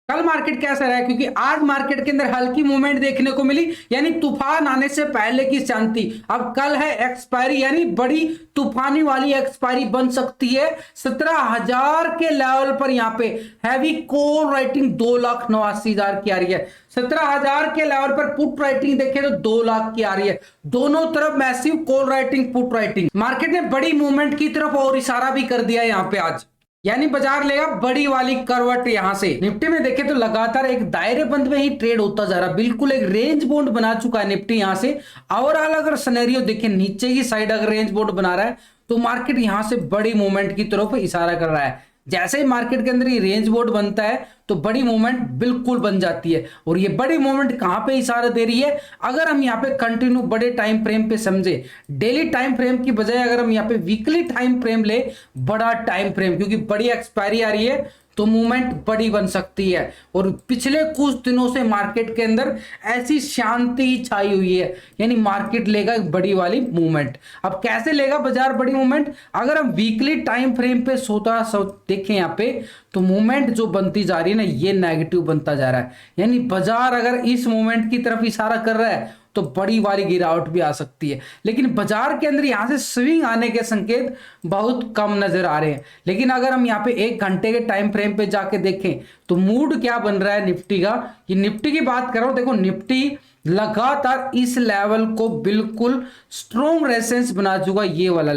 कल मार्केट कैसा रहा है, क्योंकि आज मार्केट के अंदर हल्की मूवमेंट देखने को मिली, यानी तूफान आने से पहले की शांति। अब कल है एक्सपायरी, यानी बड़ी तूफानी वाली एक्सपायरी बन सकती है 17,000 के लेवल पर। यहां पे हैवी कॉल राइटिंग 2,89,000 की आ रही है। 17,000 के लेवल पर पुट राइटिंग देखें तो 2 लाख की आ रही है। दोनों तरफ massive call writing, put writing. Market ने बड़ी मूवमेंट की तरफ और इशारा भी कर दिया है यहां पे आज, यानी बाजार लेगा बड़ी वाली करवट। यहां से निफ्टी में देखें तो लगातार एक दायरे बंद में ही ट्रेड होता जा रहा है, बिल्कुल एक रेंज बाउंड बना चुका है निफ्टी। यहां से ओवरऑल अगर सिनेरियो देखें, नीचे की साइड अगर रेंज बाउंड बना रहा है तो मार्केट यहां से बड़ी मूवमेंट की तरफ इशारा कर रहा है। जैसे ही मार्केट के अंदर ये रेंज बोर्ड बनता है तो बड़ी मूवमेंट बिल्कुल बन जाती है। और ये बड़ी मूवमेंट कहां पे इशारा दे रही है, अगर हम यहां पे कंटिन्यू बड़े टाइम फ्रेम पे समझे, डेली टाइम फ्रेम की बजाय अगर हम यहां पे वीकली टाइम फ्रेम ले, बड़ा टाइम फ्रेम, क्योंकि बड़ी एक्सपायरी आ रही है तो मूवमेंट बड़ी बन सकती है। और पिछले कुछ दिनों से मार्केट के अंदर ऐसी शांति छाई हुई है, यानी मार्केट लेगा एक बड़ी वाली मूवमेंट। अब कैसे लेगा बाजार बड़ी मूवमेंट, अगर हम वीकली टाइम फ्रेम पे देखें यहाँ पे तो मूवमेंट जो बनती जा रही है ना, ये नेगेटिव बनता जा रहा है। यानी बाजार अगर इस मूवमेंट की तरफ इशारा कर रहा है तो बड़ी वाली गिरावट भी आ सकती है। लेकिन बाजार के अंदर यहां से स्विंग आने के संकेत बहुत कम नजर आ रहे हैं। लेकिन अगर हम यहां पे 1 घंटे के टाइम फ्रेम पे जाके देखें तो मूड क्या बन रहा है निफ्टी का, ये निफ्टी की बात कर रहा हूं। देखो निफ्टी लगातार इस लेवल को बिल्कुल स्ट्रॉन्ग रेजिस्टेंस बना चुका। ये वाला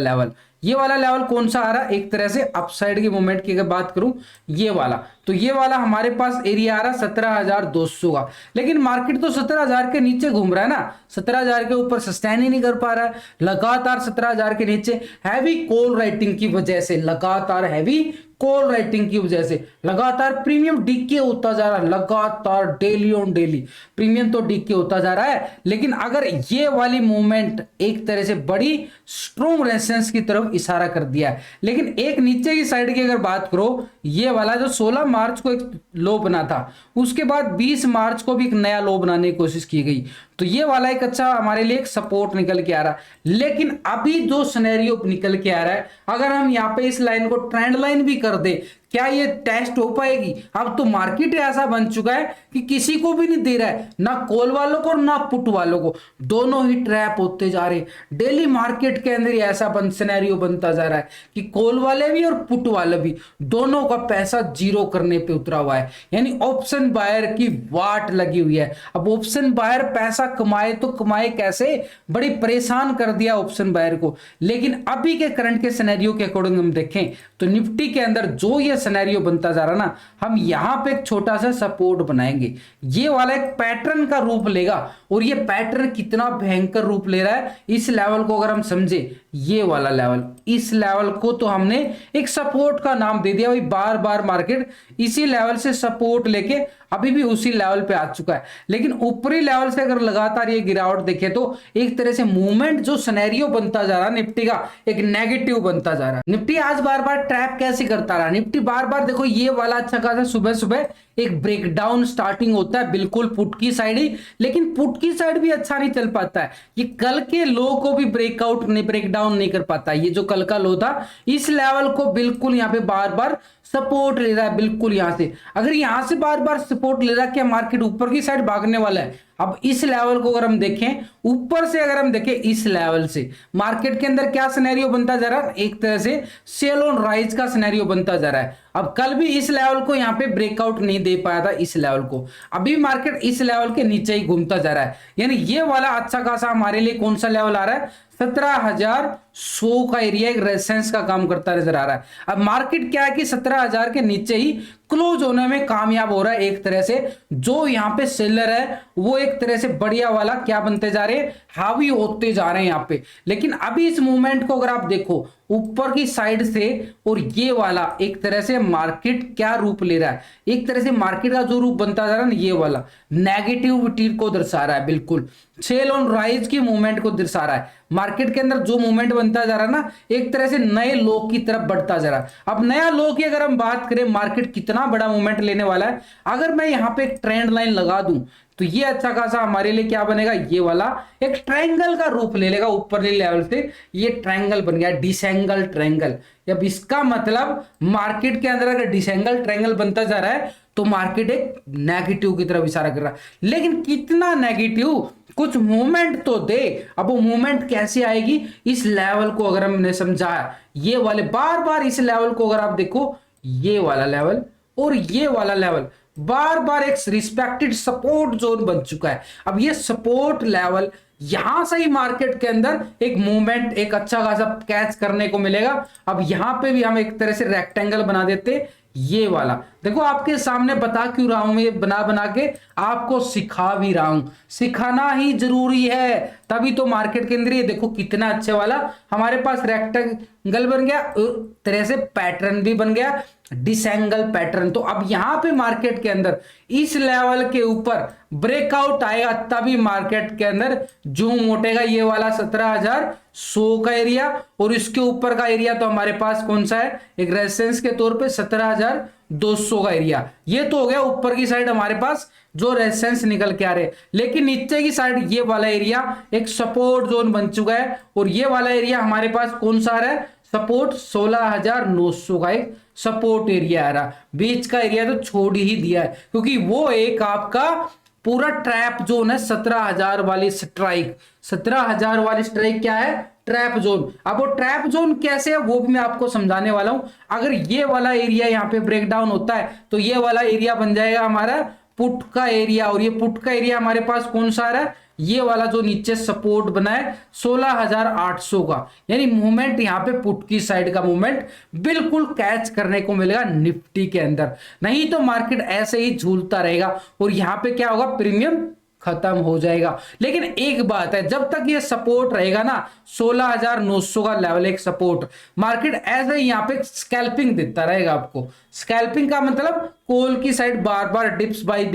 लेवल कौन सा आ रहा है, एक तरह से अपसाइड की मूवमेंट की अगर बात करूं, ये वाला, तो ये वाला हमारे पास एरिया आ रहा है 17,200 का। लेकिन मार्केट तो 17,000 के नीचे घूम रहा है ना, 17,000 के ऊपर सस्टेन ही नहीं कर पा रहा है। लगातार 17,000 के नीचे हैवी कॉल राइटिंग की वजह से, लगातार हैवी कॉल राइटिंग की वजह से लगातार प्रीमियम डीके होता जा रहा है। लगातार डेली ऑन डेली प्रीमियम तो डीके होता जा रहा है। लेकिन अगर ये वाली मूवमेंट एक तरह से बड़ी स्ट्रॉन्ग रेजिस्टेंस की तरफ इशारा कर दिया है। लेकिन एक नीचे की साइड की अगर बात करो, ये वाला जो 16 मार्च को एक लो बना था, उसके बाद 20 मार्च को भी एक नया लो बनाने की कोशिश की गई, तो ये वाला एक अच्छा हमारे लिए एक सपोर्ट निकल के आ रहा है। लेकिन अभी जो सिनेरियो निकल के आ रहा है, अगर हम यहाँ पे इस लाइन को ट्रेंड लाइन भी कर दे, क्या ये टेस्ट हो पाएगी? अब तो मार्केट ऐसा बन चुका है कि किसी को भी नहीं दे रहा है, ना कॉल वालों को ना पुट वालों को, दोनों ही ट्रैप होते जा रहे हैं। डेली मार्केट के अंदर ऐसा सिनेरियो बनता जा रहा है कि कॉल वाले भी और पुट वाले भी, दोनों का पैसा जीरो करने पे उतरा हुआ है। यानी ऑप्शन बायर की वाट लगी हुई है। अब ऑप्शन बायर पैसा कमाए तो कमाए कैसे, बड़ी परेशान कर दिया ऑप्शन बायर को। लेकिन अभी के करंट के सिनेरियो के अकॉर्डिंग हम देखें तो निफ्टी के अंदर जो ये सिनेरियो बनता जा रहा ना, हम यहां पे एक छोटा सा सपोर्ट बनाएंगे, ये वाला एक पैटर्न का रूप लेगा। और ये पैटर्न कितना भयंकर रूप ले रहा है, इस लेवल को अगर हम समझे, ये वाला लेवल, इस लेवल को तो हमने एक सपोर्ट का नाम दे दिया भाई। बार बार मार्केट इसी लेवल से सपोर्ट लेके अभी भी उसी लेवल पे आ चुका है। लेकिन ऊपरी लेवल से अगर लगातार ये गिरावट देखे तो एक तरह से मूवमेंट जो सिनेरियो बनता जा रहा है निफ्टी का, एक नेगेटिव बनता जा रहा है। निफ्टी आज बार बार ट्रैप कैसे करता रहा, निफ्टी बार बार देखो ये वाला अच्छा खासा सुबह सुबह एक ब्रेकडाउन स्टार्टिंग होता है, बिल्कुल पुट की साइड ही। लेकिन पुट की साइड भी अच्छा नहीं चल पाता है, ये कल के लो को भी ब्रेकडाउन नहीं कर पाता। ये जो कल का लो था, इस लेवल को बिल्कुल यहाँ पे बार बार सपोर्ट ले रहा है, बिल्कुल यहां से। अगर यहां से बार बार सपोर्ट ले रहा है, क्या मार्केट ऊपर की साइड भागने वाला है? अब इस लेवल को अगर हम देखें, ऊपर से अगर हम देखें इस लेवल से, मार्केट के अंदर क्या सिनेरियो बनता जा रहा है, एक तरह से सेल ऑन राइज का सिनेरियो बनता जा रहा है। अब कल भी इस लेवल को यहां पे ब्रेकआउट नहीं दे पाया था, इस लेवल को। अभी मार्केट इस लेवल के नीचे ही घूमता जा रहा है। यानी ये वाला अच्छा खासा हमारे लिए कौन सा लेवल आ रहा है, 17,100 का एरिया एक रेजिस्टेंस का काम करता नजर आ रहा है। अब मार्केट क्या है कि 17,000 के नीचे ही क्लोज होने में कामयाब हो रहा है। एक तरह से जो यहाँ पे सेलर है वो एक तरह से बढ़िया वाला क्या बनते जा रहे हैं, हावी होते जा रहे हैं यहाँ पे। लेकिन अभी इस मूवमेंट को अगर आप देखो ऊपर की साइड से, और ये वाला एक तरह से मार्केट क्या रूप ले रहा है, एक तरह से मार्केट का जो रूप बनता जा रहा है ना, ये वाला नेगेटिविटी को दर्शा रहा है, बिल्कुल सेल ऑन राइज की मूवमेंट को दर्शा रहा है। मार्केट के अंदर जो मूवमेंट बनता जा रहा है ना, एक तरह से नए लो की तरफ बढ़ता जा रहा है। अब नया लो की अगर हम बात करें, मार्केट कितना बड़ा मूवमेंट लेने वाला है, अगर मैं यहां पे एक ट्रेंड लाइन लगा दूं तो ये अच्छा खासा हमारे लिए क्या बनेगा, ये वाला एक ट्रायंगल का रूप ले लेगा। ऊपर लेवल से ये ट्रायंगल बन गया, डिसेंगल ट्रायंगल। अब इसका मतलब मार्केट के अंदर अगर डिसेंगल ट्रायंगल बनता जा रहा है तो मार्केट एक नेगेटिव की तरफ इशारा कर रहा है। लेकिन कितना नेगेटिव, कुछ मूवमेंट तो दे। अब वो मूवमेंट कैसे आएगी, इस लेवल को अगर हमने समझा, ये वाले बार बार इस लेवल को अगर आप देखो, ये वाला लेवल और ये वाला लेवल बार बार एक रिस्पेक्टेड सपोर्ट जोन बन चुका है। अब ये सपोर्ट लेवल यहां से ही मार्केट के अंदर एक मूवमेंट, एक अच्छा खासा कैच करने को मिलेगा। अब यहां पे भी हम एक तरह से रेक्टेंगल बना देते, ये वाला देखो आपके सामने बता क्यों रहा हूं, मैं बना बना के आपको सिखा भी रहा हूं, सिखाना ही जरूरी है, तभी तो मार्केट के अंदर ये देखो कितना अच्छे वाला हमारे पास रेक्टेंगल बन गया, तरह से पैटर्न भी बन गया, डिसएंगल पैटर्न। तो अब यहां पे मार्केट के अंदर इस लेवल के ऊपर ब्रेकआउट आएगा, तभी मार्केट के अंदर जूम उठेगा, ये वाला 17,100 का एरिया, और इसके ऊपर का एरिया तो हमारे पास कौन सा है, एक रेजिस्टेंस के तौर पे 17,200 का एरिया। ये तो हो गया ऊपर की साइड हमारे पास जो रेजिस्टेंस निकल के आ रहे, लेकिन नीचे की साइड ये वाला एरिया एक सपोर्ट जोन बन चुका है, और ये वाला एरिया हमारे पास कौन सा आ रहा है, सपोर्ट 16,900 का एक सपोर्ट एरिया आ रहा। बीच का एरिया तो छोड़ ही दिया है, क्योंकि वो एक आपका पूरा ट्रैप जोन है, 17,000 वाली स्ट्राइक। 17,000 वाली स्ट्राइक क्या है, ट्रैप जोन। अब वो ट्रैप जोन कैसे है वो भी मैं आपको समझाने वाला हूं। अगर ये वाला एरिया यहाँ पे ब्रेक डाउन होता है तो ये वाला एरिया बन जाएगा हमारा पुट का एरिया, और ये पुट का एरिया हमारे पास कौन सा आ रहा है, ये वाला जो नीचे सपोर्ट बना है 16,800 का। यानी मूवमेंट यहाँ पे पुट की साइड का मूवमेंट बिल्कुल कैच करने को मिलेगा निफ्टी के अंदर, नहीं तो मार्केट ऐसे ही झूलता रहेगा और यहाँ पे क्या होगा, प्रीमियम खत्म हो जाएगा। लेकिन एक बात है, जब तक ये सपोर्ट रहेगा ना 16,900 का लेवल एक सपोर्ट, मार्केट ऐसे ही यहाँ पे स्कैल्पिंग देता रहेगा आपको। स्कैल्पिंग का मतलब कॉल की side bar bar dips by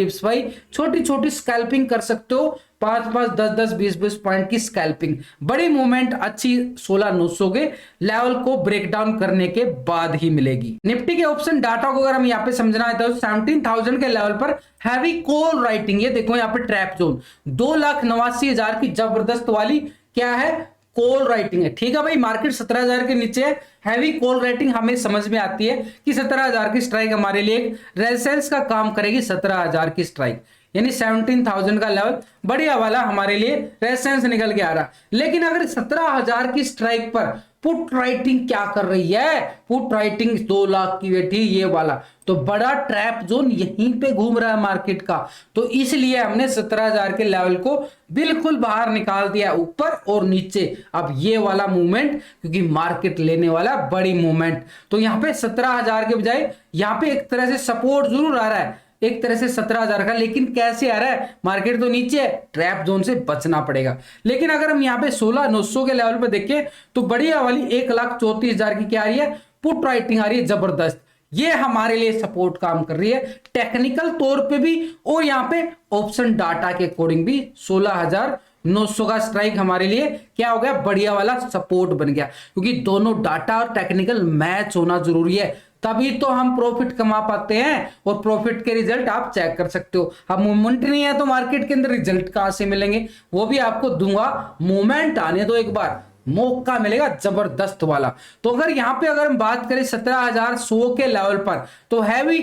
छोटी छोटी स्कैल्पिंग कर सकते हो, 5-5, 10-10, 20-20 पॉइंट की स्कैल्पिंग। बड़ी मूवमेंट अच्छी 16,900 के लेवल को ब्रेक डाउन करने के बाद ही मिलेगी। निफ्टी के ऑप्शन डाटा को अगर हम यहाँ पे समझना है तो 17,000 के लेवल पर हैवी कॉल राइटिंग, ये देखो यहाँ पे ट्रैप जोन 2,89,000 की जबरदस्त वाली क्या है, कॉल राइटिंग है। ठीक है भाई, मार्केट 17,000 के नीचे है, हैवी कॉल राइटिंग हमें समझ में आती है कि 17,000 की स्ट्राइक हमारे लिए एक रेजिस्टेंस का काम करेगी। 17,000 की स्ट्राइक यानी 17,000 का लेवल बढ़िया वाला हमारे लिए रेजिस्टेंस निकल के आ रहा। लेकिन अगर 17,000 की स्ट्राइक पर पुट राइटिंग क्या कर रही है, पुट राइटिंग 2 लाख की बैठी, ये वाला तो बड़ा ट्रैप जोन यहीं पे घूम रहा है मार्केट का। तो इसलिए हमने 17,000 के लेवल को बिल्कुल बाहर निकाल दिया, ऊपर और नीचे। अब ये वाला मूवमेंट क्योंकि मार्केट लेने वाला बड़ी मूवमेंट, तो यहाँ पे 17,000 के बजाय यहाँ पे एक तरह से सपोर्ट जरूर आ रहा है, एक तरह से 17,000 का, लेकिन कैसे आ रहा है, मार्केट तो नीचे है, ट्रैप जोन से बचना पड़ेगा। लेकिन अगर हम यहाँ पे 16,900 के लेवल पे देखें तो बढ़िया वाली 1,34,000 की क्या आ रही है, पुट राइटिंग आ रही है जबरदस्त। ये हमारे लिए सपोर्ट काम कर रही है टेक्निकल तौर पे भी, और यहाँ पे ऑप्शन डाटा के अकॉर्डिंग भी 16,900 का स्ट्राइक हमारे लिए क्या हो गया, बढ़िया वाला सपोर्ट बन गया। क्योंकि दोनों डाटा और टेक्निकल मैच होना जरूरी है, तभी तो हम प्रॉफिट कमा पाते हैं, और प्रॉफिट के रिजल्ट आप चेक कर सकते हो। अब मूवमेंट नहीं है तो मार्केट के अंदर रिजल्ट कहां से मिलेंगे, वो भी आपको दूंगा। मूवमेंट आने दो, एक बार मौका मिलेगा जबरदस्त वाला। तो अगर यहां पे अगर हम बात करें 17,100 के लेवल पर, तो हैवी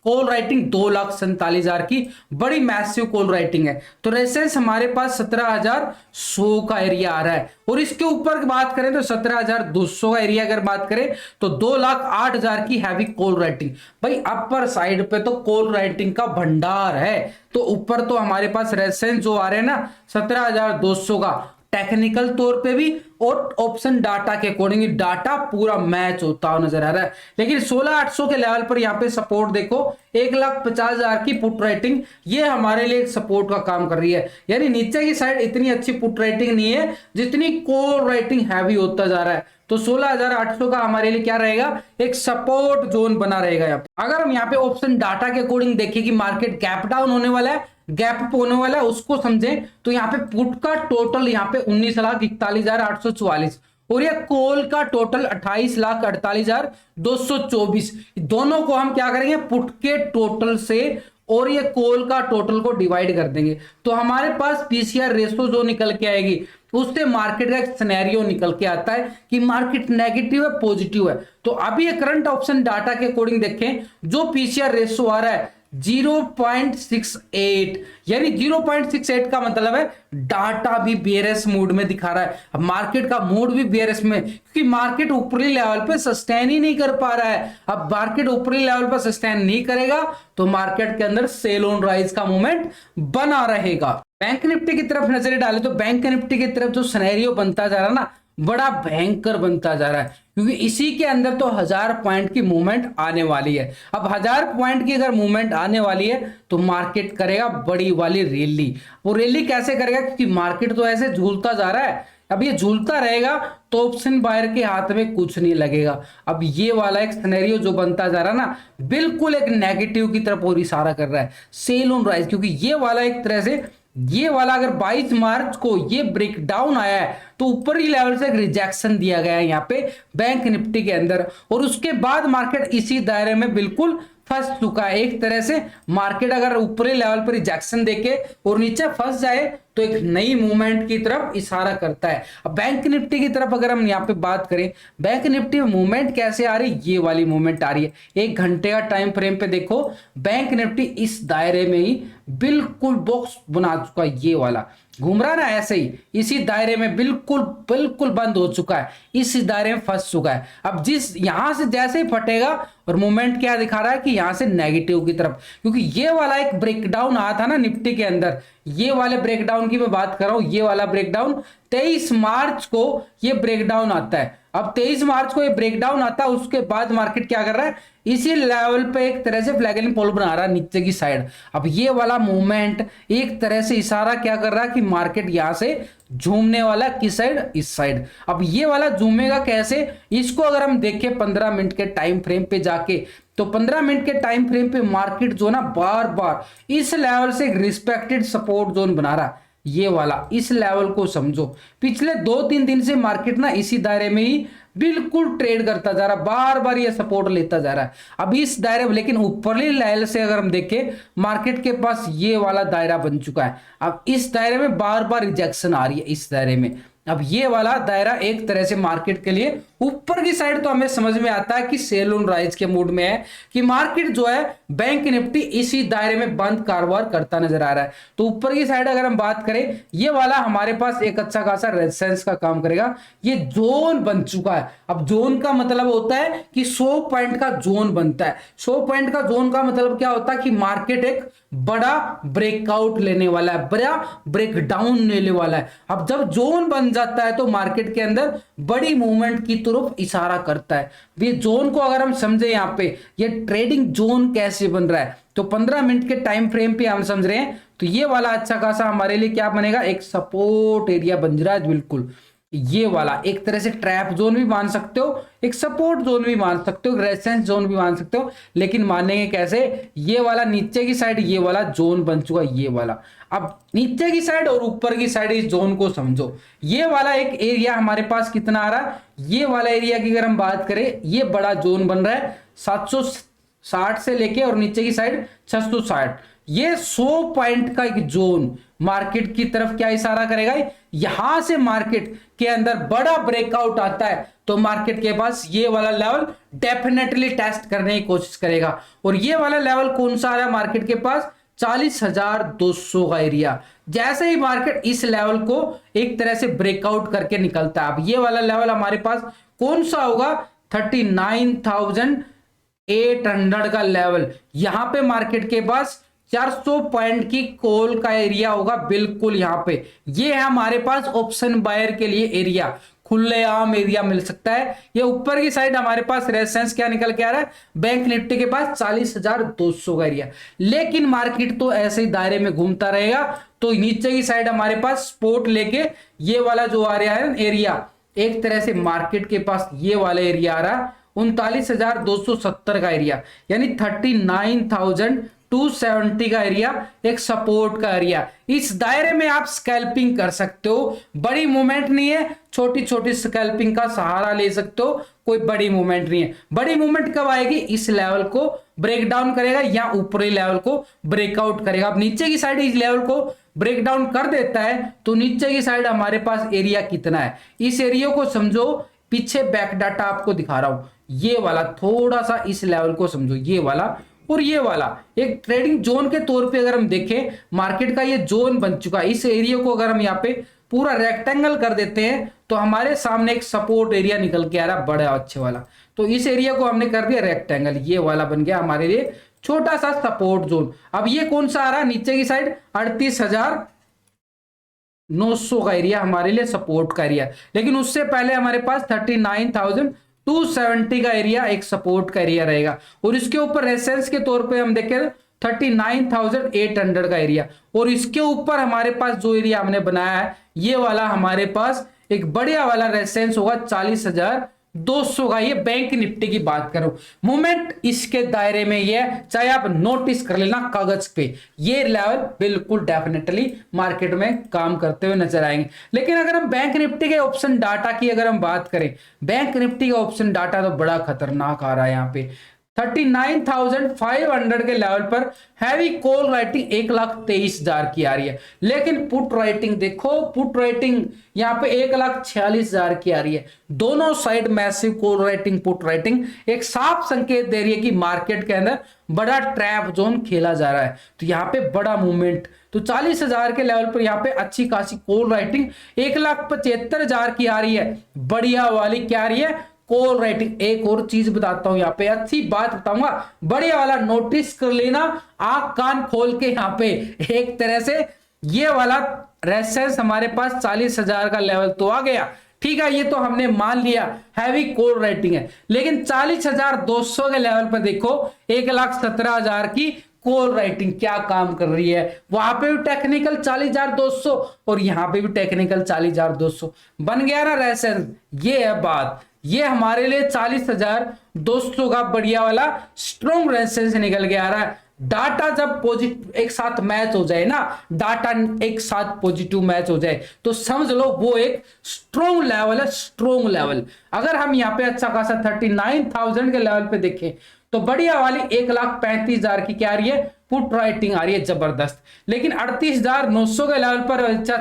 कॉल राइटिंग 2,47,000 की बड़ी मैसिव कॉल राइटिंग है। तो रेजिस्टेंस हमारे पास 17,100 का एरिया आ रहा है, और इसके ऊपर बात करें तो 17,200 का एरिया अगर बात करें तो 2,08,000 की हैवी कॉल राइटिंग। भाई अपर साइड पे तो कॉल राइटिंग का भंडार है, तो ऊपर तो हमारे पास रेजिस्टेंस जो आ रहे हैं ना 17,200 का, टेक्निकल तौर पे भी और ऑप्शन डाटा के अकॉर्डिंग डाटा पूरा मैच होता हुआ नजर आ रहा है। लेकिन 16,800 के लेवल पर यहाँ पे सपोर्ट देखो 1,50,000 की पुट राइटिंग, ये हमारे लिए सपोर्ट का काम कर रही है। यानी नीचे की साइड इतनी अच्छी पुट राइटिंग नहीं है जितनी कॉल राइटिंग हैवी होता जा रहा है। तो 16,800 का हमारे लिए क्या रहेगा, एक सपोर्ट जोन बना रहेगा यहाँ पे। अगर हम यहाँ पे ऑप्शन डाटा के अकॉर्डिंग देखें कि मार्केट गैप डाउन होने वाला है, गैप अप होने वाला है, उसको समझें तो यहाँ पे पुट का टोटल यहाँ पे 19,41,844 और ये कॉल का टोटल 28,48,224। दोनों को हम क्या करेंगे, पुट के टोटल से और ये कॉल का टोटल को डिवाइड कर देंगे, तो हमारे पास पीसीआर रेशो जो निकल के आएगी उससे मार्केट का एक सिनेरियो निकल के आता है कि मार्केट नेगेटिव है पॉजिटिव है। तो अभी ये करंट ऑप्शन डाटा के अकॉर्डिंग देखें, जो पीसीआर रेशो आ रहा है 0.68, यानी 0.68 का मतलब है डाटा भी बेयरिश मोड में दिखा रहा है। अब मार्केट का मोड भी बेयरिश में, क्योंकि मार्केट ऊपरी लेवल पे सस्टेन ही नहीं कर पा रहा है। अब मार्केट ऊपरी लेवल पर सस्टेन नहीं करेगा तो मार्केट के अंदर सेल ऑन राइज का मूवमेंट बना रहेगा। बैंक निफ्टी की तरफ नजर डाले तो बैंक निफ्टी की तरफ जो सिनेरियो बनता जा रहा है ना, बड़ा भयंकर बनता जा रहा है, क्योंकि इसी के अंदर तो 1000 पॉइंट की मूवमेंट आने वाली है। अब 1000 पॉइंट की अगर मूवमेंट आने वाली है तो मार्केट करेगा बड़ी वाली रैली। वो रैली कैसे करेगा, क्योंकि मार्केट तो ऐसे झूलता जा रहा है। अब ये झूलता रहेगा तो ऑप्शन बायर के हाथ में कुछ नहीं लगेगा। अब ये वाला एक सिनेरियो जो बनता जा रहा है ना, बिल्कुल एक नेगेटिव की तरफ और इशारा कर रहा है, सेल ऑन राइज। क्योंकि ये वाला एक तरह से, ये वाला अगर 22 मार्च को ये ब्रेक डाउन आया है तो ऊपरी लेवल से एक रिजेक्शन दिया गया है यहाँ पे बैंक निफ्टी के अंदर, और उसके बाद मार्केट इसी दायरे में बिल्कुल फंस चुका है। एक तरह से मार्केट अगर ऊपरी लेवल पर रिजेक्शन देके और नीचे फंस जाए तो एक नई मूवमेंट की तरफ इशारा करता है। अब बैंक निफ्टी की तरफ अगर हम यहाँ पे बात करें, बैंक निफ्टी में मूवमेंट कैसे आ रही है, ये वाली मूवमेंट आ रही है। 1 घंटे का टाइम फ्रेम पे देखो, बैंक निफ्टी इस दायरे में ही बिल्कुल बॉक्स बना चुका है। ये वाला घूम रहा ना ऐसे ही, इसी दायरे में बिल्कुल बिल्कुल बंद हो चुका है, इस दायरे में फंस चुका है। अब जिस यहां से जैसे ही फटेगा, और मूवमेंट क्या दिखा रहा है कि यहां से नेगेटिव की तरफ, क्योंकि ये वाला एक ब्रेकडाउन आया था ना निफ्टी के अंदर, ये वाले ब्रेकडाउन की मैं बात कर रहा हूं। ये वाला ब्रेकडाउन 23 मार्च को ये ब्रेकडाउन आता है। अब 23 मार्च को ये ब्रेकडाउन आता है, उसके बाद मार्केट क्या कर रहा है, इसी लेवल पे एक तरह से फ्लैगलिंग पॉल बना रहा है नीचे की साइड। अब ये वाला मूवमेंट एक तरह से इशारा क्या कर रहा है कि मार्केट यहां से झूमने वाला, किस साइड, इस साइड। अब ये वाला झूमेगा कैसे, इसको अगर हम देखें 15 मिनट के टाइम फ्रेम पे जाके, तो 15 मिनट के टाइम फ्रेम पे मार्केट जो ना बार बार इस लेवल से एक रिस्पेक्टेड सपोर्ट जोन बना रहा है। ये वाला इस लेवल को समझो, पिछले 2-3 दिन से मार्केट ना इसी दायरे में ही बिल्कुल ट्रेड करता जा रहा है, बार बार ये सपोर्ट लेता जा रहा है। अब इस दायरे में, लेकिन ऊपरली लेवल से अगर हम देखें, मार्केट के पास ये वाला दायरा बन चुका है। अब इस दायरे में बार बार रिजेक्शन आ रही है इस दायरे में। अब ये वाला दायरा एक तरह से मार्केट के लिए ऊपर की साइड तो हमें समझ में आता है कि सेल ऑन राइज के मूड में है, कि मार्केट जो है बैंक निफ्टी इसी दायरे में बंद कारोबार करता नजर आ रहा है। तो ऊपर की साइड अगर हम बात करें, ये वाला हमारे पास एक अच्छा खासा रेजिस्टेंस का काम करेगा। ये जोन बन चुका है। अब जोन का मतलब होता है कि 100 पॉइंट का जोन बनता है। 100 पॉइंट का जोन का मतलब क्या होता है कि मार्केट एक बड़ा ब्रेकआउट लेने वाला है, बड़ा ब्रेकडाउन लेने वाला है। अब जब जोन बन जाता है तो मार्केट के अंदर बड़ी मूवमेंट की तरफ इशारा करता है। ये जोन को अगर हम समझे, यहाँ पे ये ट्रेडिंग जोन कैसे बन रहा है, तो 15 मिनट के टाइम फ्रेम पे हम समझ रहे हैं, तो ये वाला अच्छा खासा हमारे लिए क्या बनेगा, एक सपोर्ट एरिया बन रहा है। बिल्कुल ये वाला एक तरह से ट्रैप जोन भी मान सकते हो, एक सपोर्ट जोन भी मान सकते हो, रेजिस्टेंस जोन भी मान सकते हो, लेकिन मानेंगे कैसे, ये वाला नीचे की साइड ये वाला जोन बन चुका है। ये वाला अब नीचे की साइड और ऊपर की साइड इस जोन को समझो। ये वाला एक एरिया हमारे पास कितना आ रहा है, ये वाला एरिया की अगर हम बात करें, ये बड़ा जोन बन रहा है 760 से लेके और नीचे की साइड 660। ये 100 पॉइंट का एक जोन मार्केट की तरफ क्या इशारा करेगा, यहां से मार्केट के अंदर बड़ा ब्रेकआउट आता है तो मार्केट के पास ये वाला लेवल डेफिनेटली टेस्ट करने की कोशिश करेगा। और ये वाला लेवल कौन सा आ रहा है मार्केट के पास, 40,200 का एरिया। जैसे ही मार्केट इस लेवल को एक तरह से ब्रेकआउट करके निकलता है, अब ये वाला लेवल हमारे पास कौन सा होगा, 39,800 का लेवल। यहां पे मार्केट के पास 400 पॉइंट की कॉल का एरिया होगा, बिल्कुल यहां पे। ये है हमारे पास ऑप्शन बायर के लिए एरिया, खुलेआम एरिया मिल सकता है। ये ऊपर की साइड हमारे पास रेजिस्टेंस क्या निकल के आ रहा है, बैंक निफ्टी के पास 40,200 का एरिया। लेकिन मार्केट तो ऐसे ही दायरे में घूमता रहेगा, तो नीचे की साइड हमारे पास सपोर्ट लेके ये वाला जो आ रहा है एरिया, एक तरह से मार्केट के पास ये वाला एरिया आ रहा है 39,270 का एरिया, यानी 39,270 का एरिया, एक सपोर्ट का एरिया। इस दायरे में आप स्कैल्पिंग कर सकते हो, बड़ी मूवमेंट नहीं है, छोटी छोटी स्कैल्पिंग का सहारा ले सकते हो, कोई बड़ी मूवमेंट नहीं है। बड़ी मूवमेंट कब आएगी, इस लेवल को ब्रेक डाउन करेगा या ऊपरी लेवल को ब्रेकआउट करेगा। अब नीचे की साइड इस लेवल को ब्रेक डाउन कर देता है तो नीचे की साइड हमारे पास एरिया कितना है, इस एरिया को समझो। पीछे बैक डाटा आपको दिखा रहा हूं, ये वाला थोड़ा सा इस लेवल को समझो, ये वाला और ये वाला एक ट्रेडिंग जोन के तौर पे अगर हम देखें, मार्केट का ये जोन बन चुका है। इस एरिया को अगर हम यहाँ पे पूरा रेक्टेंगल कर देते हैं तो हमारे सामने एक सपोर्ट एरिया निकल के आ रहा है बड़ा अच्छे वाला। तो इस एरिया को हमने कर दिया रेक्टेंगल, ये वाला बन गया हमारे लिए छोटा सा सपोर्ट जोन। अब ये कौन सा आ रहा है नीचे की साइड, 38,900 का एरिया हमारे लिए सपोर्ट का एरिया। लेकिन उससे पहले हमारे पास 39,270 का एरिया एक सपोर्ट का एरिया रहेगा। और इसके ऊपर रेजिस्टेंस के तौर पे हम देखें 39,800 का एरिया। और इसके ऊपर हमारे पास जो एरिया हमने बनाया है ये वाला हमारे पास एक बढ़िया वाला रेजिस्टेंस होगा 40,200 का। ये बैंक निफ्टी की बात करूं, मूवमेंट इसके दायरे में ये, चाहे आप नोटिस कर लेना कागज पे, ये लेवल बिल्कुल डेफिनेटली मार्केट में काम करते हुए नजर आएंगे। लेकिन अगर हम बैंक निफ्टी के ऑप्शन डाटा की अगर हम बात करें, बैंक निफ्टी का ऑप्शन डाटा तो बड़ा खतरनाक आ रहा है। यहाँ पे 39,500 के लेवल पर हैवी कॉल राइटिंग 1,23,000 की आ रही है। लेकिन पुट राइटिंग देखो, पुट राइटिंग यहाँ पे 1,46,000 की आ रही है। दोनों side massive call writing put writing एक साफ संकेत दे रही है कि मार्केट के अंदर बड़ा ट्रैप जोन खेला जा रहा है। तो यहाँ पे बड़ा मूवमेंट, तो 40,000 के लेवल पर यहाँ पे अच्छी खासी कॉल राइटिंग 1,75,000 की आ रही है। बढ़िया वाली क्या आ रही है कॉल राइटिंग। एक और चीज बताता हूं, यहाँ पे अच्छी बात बताऊंगा, बढ़िया वाला नोटिस कर लेना, आंख कान खोल के। यहाँ पे एक तरह से ये वाला रेजिस्टेंस हमारे पास 40,000 का लेवल तो आ गया, ठीक है, ये तो हमने मान लिया हैवी कॉल राइटिंग है। लेकिन 40,200 के लेवल पर देखो 1,17,000 की कॉल राइटिंग क्या काम कर रही है। वहां पे भी टेक्निकल 40,200 और यहां पे भी टेक्निकल 40,200 बन गया ना रेजिस्टेंस। ये है बात, ये हमारे लिए 40,200 का बढ़िया वाला स्ट्रॉन्ग रेजिस्टेंस निकल के आ रहा है। डाटा जब पॉजिटिव एक साथ मैच हो जाए ना, डाटा एक साथ पॉजिटिव मैच हो जाए तो समझ लो वो एक स्ट्रॉन्ग लेवल है, स्ट्रॉन्ग लेवल। अगर हम यहाँ पे अच्छा खासा 39,000 के लेवल पे देखें तो बढ़िया वाली 1,35,000 की क्या आ रही है पुट राइटिंग आ रही है जबरदस्त। लेकिन 38,900 के लेवल पर अच्छा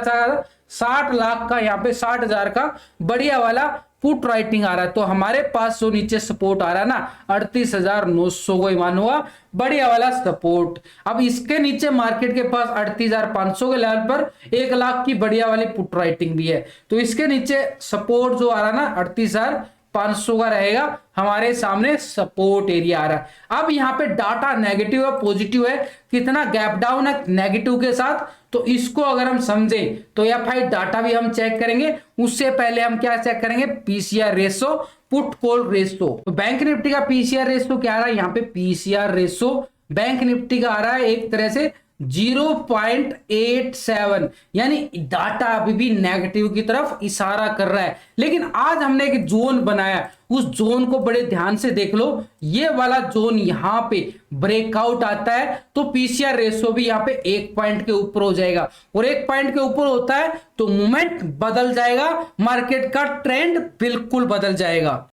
60 लाख का, यहाँ पे 60,000 का बढ़िया वाला पुट राइटिंग आ रहा है। तो हमारे पास जो नीचे सपोर्ट आ रहा है ना 38,900 को मान हुआ बढ़िया वाला सपोर्ट। अब इसके नीचे मार्केट के पास 38,500 के लेवल पर 1 लाख की बढ़िया वाली पुट राइटिंग भी है। तो इसके नीचे सपोर्ट जो आ रहा है ना 38,500 का रहेगा हमारे सामने सपोर्ट एरिया आ रहा है। अब यहाँ पे डाटा नेगेटिव है पॉजिटिव है, कितना गैप डाउन है नेगेटिव के साथ, तो इसको अगर हम समझें तो एफ डाटा भी हम चेक करेंगे। उससे पहले हम क्या चेक करेंगे PCR ratio, put call ratio. तो बैंक निफ्टी का पीसीआर रेशो क्या आ रहा है, यहाँ पे पीसीआर रेशो बैंक निफ्टी का आ रहा है एक तरह से 0.87, यानी डाटा अभी भी नेगेटिव की तरफ इशारा कर रहा है। लेकिन आज हमने एक जोन बनाया, उस जोन को बड़े ध्यान से देख लो। ये वाला जोन यहाँ पे ब्रेकआउट आता है तो पीसीआर रेशो भी यहाँ पे 1 पॉइंट के ऊपर हो जाएगा, और 1 पॉइंट के ऊपर होता है तो मूवमेंट बदल जाएगा, मार्केट का ट्रेंड बिल्कुल बदल जाएगा।